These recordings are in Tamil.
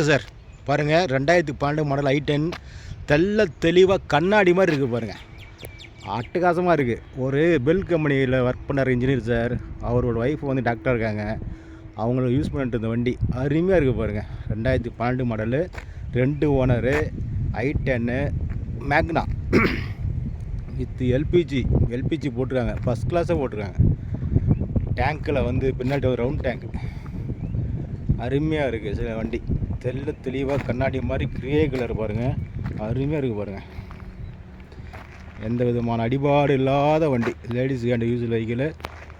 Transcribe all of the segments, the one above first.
இருக்குது சார். பாருங்கள் 2012 மாடல் i10 தெல்ல தெளிவாக கண்ணாடி மாதிரி இருக்குது பாருங்கள். அட்டகாசமாக இருக்குது. ஒரு பெல் கம்பெனியில் ஒர்க் பண்ணுற இன்ஜினியர் சார். அவரோட ஒய்ஃப் வந்து டாக்டராக இருக்காங்க. அவங்கள யூஸ் பண்ணிட்டு இருந்த வண்டி அருமையாக இருக்குது பாருங்கள். 2012 மாடலு, 2 ஓனரு, i10 மேக்னா வித் எல்பிஜி போட்டிருக்காங்க. ஃபஸ்ட் கிளாஸாக போட்டிருக்காங்க. டேங்க்கில் வந்து பின்னாடி ஒரு ரவுண்ட் டேங்க் அருமையாக இருக்குது. சில வண்டி தெல்ல தெளிவாக கண்ணாடி மாதிரி கிரே கலர் பாருங்கள். அருமையாக இருக்குது பாருங்கள். எந்த விதமான அடிபாடு இல்லாத வண்டி. Ladies hand use vehicle.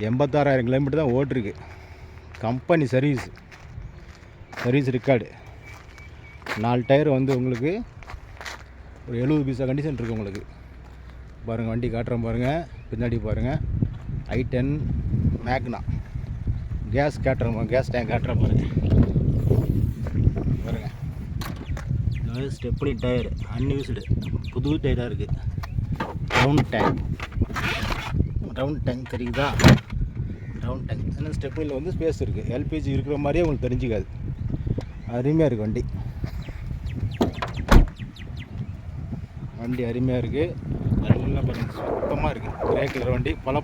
86,000 kilometre தான் ஓட்டிருக்கு. Company service record. 4 டயர் வந்து உங்களுக்கு ஒரு 70 பைசா கண்டிஷன் இருக்குது உங்களுக்கு. பாருங்கள் வண்டி காட்டுறோம் பாருங்கள். பின்னாடி பாருங்கள் i10 மேக்னா. கேஸ் டேங்க் காட்டுறோம் பாருங்கள். ஸ்டெப்னி டயர் அன்யூஸ்டு, புது டயராக இருக்குது. ரவுண்ட் டேங்க் தெரியுதா? Round tank. ஏன்னா ஸ்டெப்னியில் வந்து ஸ்பேஸ் இருக்குது. எல்பிஜி இருக்கிற மாதிரியே உங்களுக்கு தெரிஞ்சிக்காது. அருமையாக இருக்குது வண்டி அருமையாக இருக்குது. நல்லா பாருங்கள் சுத்தமாக இருக்குது. கிரே கலர் வண்டி. பல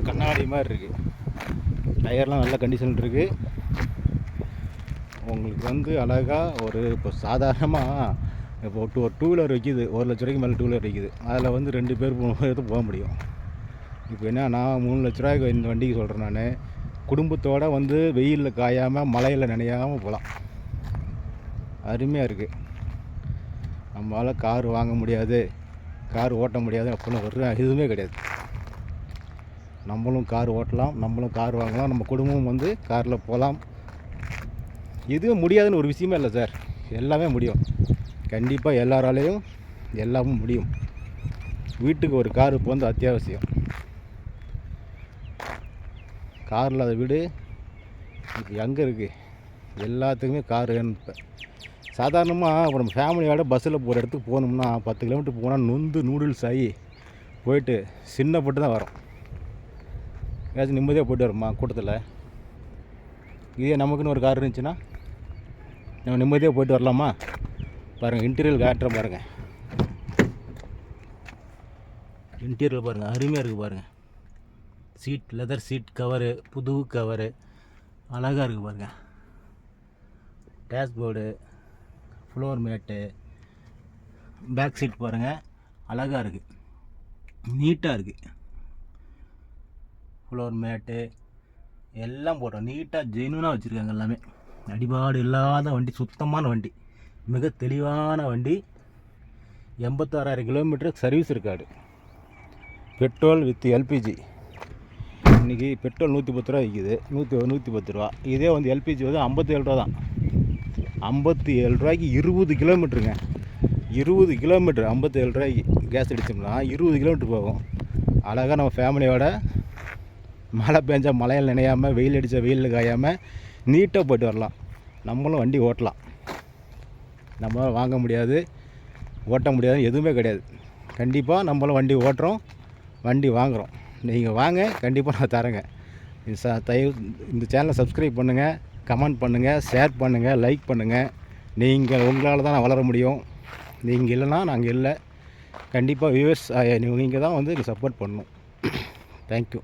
கண்ணாடி மாதிரி இருக்குது. டயர்லாம் நல்ல கண்டிஷன் இருக்குது. உங்களுக்கு வந்து அழகாக ஒரு இப்போ சாதாரணமாக இப்போ ஒரு 2 வீலர் விற்கிது. 1 லட்ச ரூபாய்க்கு மேலே 2 வீலர் விற்கிது. அதில் வந்து 2 பேர் 3 பேர் போக முடியும். இப்போ என்ன, நான் 3 லட்ச ரூபாய்க்கு இந்த வண்டிக்கு சொல்கிறேன். நான் குடும்பத்தோடு வந்து வெயிலில் காயாமல் மழையில் நனையாமல் போகலாம். அருமையாக இருக்குது. நம்மளால் கார் வாங்க முடியாது, கார் ஓட்ட முடியாது அப்படின்னு ஒரு எதுவுமே கிடையாது. நம்மளும் கார் ஓட்டலாம், நம்மளும் கார் வாங்கலாம், நம்ம குடும்பமும் வந்து காரில் போகலாம். எதுவும் முடியாதுன்னு ஒரு விஷயமே இல்லை சார். எல்லாமே முடியும். கண்டிப்பாக எல்லாராலையும் எல்லாமும் முடியும். வீட்டுக்கு ஒரு கார் இப்போ வந்து அத்தியாவசியம். கார் இல்லாத வீடு இப்போ எங்கே இருக்குது? எல்லாத்துக்குமே கார் வேணும். இப்போ சாதாரணமாக இப்போ நம்ம ஃபேமிலியோட பஸ்ஸில் போகிற இடத்துக்கு போகணும்னா 10 கிலோமீட்டர் போனால் நூடுல்ஸ் ஆகி போயிட்டு சின்னப்பட்டு தான் வரும். ஏதாச்சும் நிம்மதியாக போய்ட்டு வருமா கூட்டத்தில்? இதே நமக்குன்னு ஒரு கார் இருந்துச்சுன்னா நம்ம நிம்மதியாக போய்ட்டு வரலாமா? பாருங்கள் இன்டீரியல் காட்டுறேன் பாருங்கள். இன்டீரியல் பாருங்கள் அருமையாக இருக்குது பாருங்கள். லெதர் சீட் கவரு, புது கவரு அழகாக இருக்குது பாருங்கள். Dashboard, floor mat, back seat பாருங்கள் அழகாக இருக்குது, நீட்டாக இருக்குது. ஃப்ளோர் மேட்டு எல்லாம் போட்டோம். நீட்டாக ஜெனுவனாக வச்சுருக்காங்க. எல்லாமே அடிபாடு இல்லாத வண்டி, சுத்தமான வண்டி, மிக தெளிவான வண்டி. 86,000 kilometre service record. Petrol with LPG. இன்றைக்கி பெட்ரோல் 110 ரூபா விற்கிது. 110 ரூபா. இதே வந்து எல்பிஜி வந்து 57 ரூபா தான். 57 ரூபாய்க்கு 20 கிலோமீட்டருங்க. 20 கிலோமீட்டர் 57 ரூபாய்க்கு கேஸ் அடித்தோம்னா 20 கிலோமீட்டர் போகும். அழகாக நம்ம ஃபேமிலியோட மழை பெஞ்சால் மழையில் நினையாமல், வெயில் அடித்தா வெயிலில் காயாமல் நீட்டாக போய்ட்டு வரலாம். நம்மளும் வண்டி ஓட்டலாம். நம்மளால் வாங்க முடியாது, ஓட்ட முடியாது, எதுவுமே கிடையாது. கண்டிப்பாக நம்மளும் வண்டி ஓட்டுறோம், வண்டி வாங்குகிறோம். நீங்கள் வாங்க, கண்டிப்பாக நான் தரேங்க. இந்த சேனலை சப்ஸ்கிரைப் பண்ணுங்கள், கமெண்ட் பண்ணுங்கள், ஷேர் பண்ணுங்கள், லைக் பண்ணுங்கள். உங்களால் தான் நான் வளர முடியும். நீங்கள் இல்லைன்னா நாங்கள் இல்லை. கண்டிப்பாக வியூவர்ஸ் நீங்கள் தான் வந்து சப்போர்ட் பண்ணணும். தேங்க்யூ.